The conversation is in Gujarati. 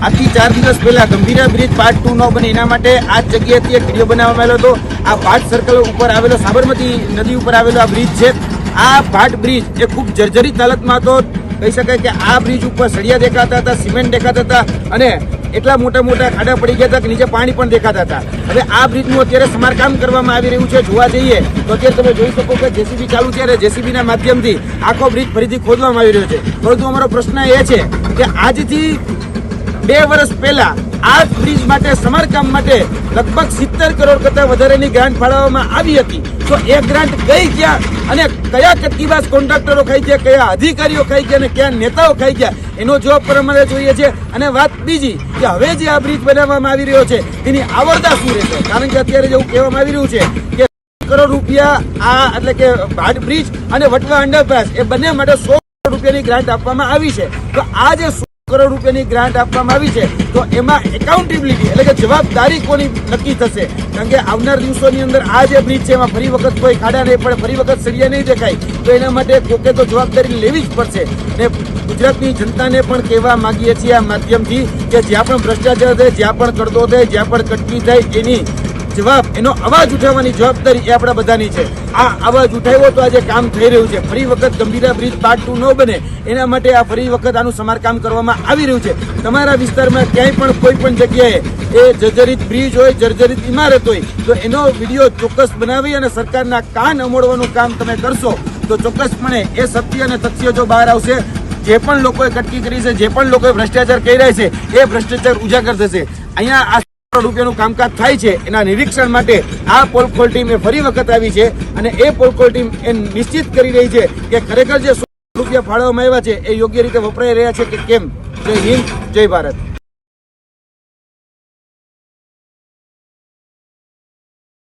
આજથી 4 દિવસ પહેલા ગંભીરા બ્રિજ પાર્ટ 2 ન બને એના માટે આ જગ્યાએથી એક વિડીયો બનાવવામાં આવેલો હતો। આ ભાટ સર્કલ ઉપર આવેલો સાબરમતી નદી ઉપર આવેલો આ બ્રિજ છે। આ ભાટ બ્રિજ એ ખૂબ જર્જરિત હાલતમાં હતો। કહી શકાય કે આ બ્રિજ ઉપર સળિયા દેખાતા હતા, સિમેન્ટ દેખાતા હતા અને એટલા મોટા મોટા ખાડા પડી ગયા હતા કે નીચે પાણી પણ દેખાતા હતા। હવે આ બ્રિજનું અત્યારે સમારકામ કરવામાં આવી રહ્યું છે। જોવા જઈએ તો અત્યારે તમે જોઈ શકો કે જેસીબી ચાલુ છે અને જેસીબીના માધ્યમથી આખો બ્રિજ ફરીથી ખોદવામાં આવી રહ્યો છે। પરંતુ અમારો પ્રશ્ન એ છે કે આજથી 2 વર્ષ પહેલા આ બ્રિજ માટે સમારકામ માટે લગભગ 70 કરોડ કરતા વધારેની ગ્રાન્ટ ફાળવવામાં આવી હતી। તો એ ગ્રાન્ટ ગઈ ક્યાં અને કયા કટકીબાજ કોન્ટ્રાક્ટરો ખાઈ ગયા, કયા અધિકારીઓ ખાઈ ગયા અને કયા નેતાઓ ખાઈ ગયા, એનો જવાબ પર અમારે જોઈએ છે। અને વાત બીજી કે હવે જે આ બ્રિજ બનાવવામાં આવી રહ્યો છે તેની આવરદા શું રહેશે? કારણ કે અત્યારે જેવું કહેવામાં આવી રહ્યું છે કે કરોડ રૂપિયા આ એટલે કે ભાટ બ્રિજ અને વટવા અંડરપાસ એ બંને માટે 100 કરોડ રૂપિયાની ગ્રાન્ટ આપવામાં આવી છે। તો આ જે 100 કરોડ રૂપિયાની ગ્રાન્ટ આપવામાં આવી છે તો એમાં એકાઉન્ટેબિલિટી એટલે કે જવાબદારી કોની નક્કી થશે? કારણ કે આવનાર દિવસોની અંદર આ જે બ્રિજ છે એમાં ફરી વખત કોઈ ખાડા નહીં પડે, ફરી વખત સળિયા નહીં દેખાય, તો એના માટે કોકે તો જવાબદારી લેવી જ પડશે। અને ગુજરાતની જનતાને પણ કહેવા માંગીએ છીએ આ માધ્યમથી કે જ્યાં પણ ભ્રષ્ટાચાર થાય, જ્યાં પણ કરતો થાય, જ્યાં પણ કટકી થાય એની જવાબ એનો અવાજ ઉઠાવવાની જવાબદારી એ આપણા બધાની છે। આ અવાજ ઉઠાવ્યો તો આજે કામ થઈ રહ્યું છે। ફરી વખત ગંભીરા બ્રિજ પાર્ટ 2 ન બને એના માટે આ ફરી વખત આનું સમારકામ કરવામાં આવી રહ્યું છે। તમારા વિસ્તારમાં ક્યાંય પણ કોઈ પણ જગ્યાએ એ જર્જરિત બ્રિજ હોય, જર્જરિત ઇમારત હોય તો એનો વિડીયો ચોક્કસ બનાવી અને સરકારના કાન અમોડવાનું કામ તમે કરશો તો ચોક્કસપણે એ સત્ય અને તથ્ય જો બહાર આવશે। જે પણ લોકોએ કટકી કરી છે, જે પણ લોકોએ ભ્રષ્ટાચાર કરી રહ્યા છે એ ભ્રષ્ટાચાર ઉજાગર થશે। અહીંયા આ રૂપિયાનું કામકાજ થાય છે એના નિરીક્ષણ માટે આ પોલખોલ ટીમ એ ફરી વખત આવી છે અને એ પોલખોલ ટીમ એ નિશ્ચિત કરી રહી છે કે ખરેખર જે 100 રૂપિયા ફાળવવામાં આવ્યા છે એ યોગ્ય રીતે વપરાઈ રહ્યા છે કે કેમ। જય હિન્દ, જય ભારત।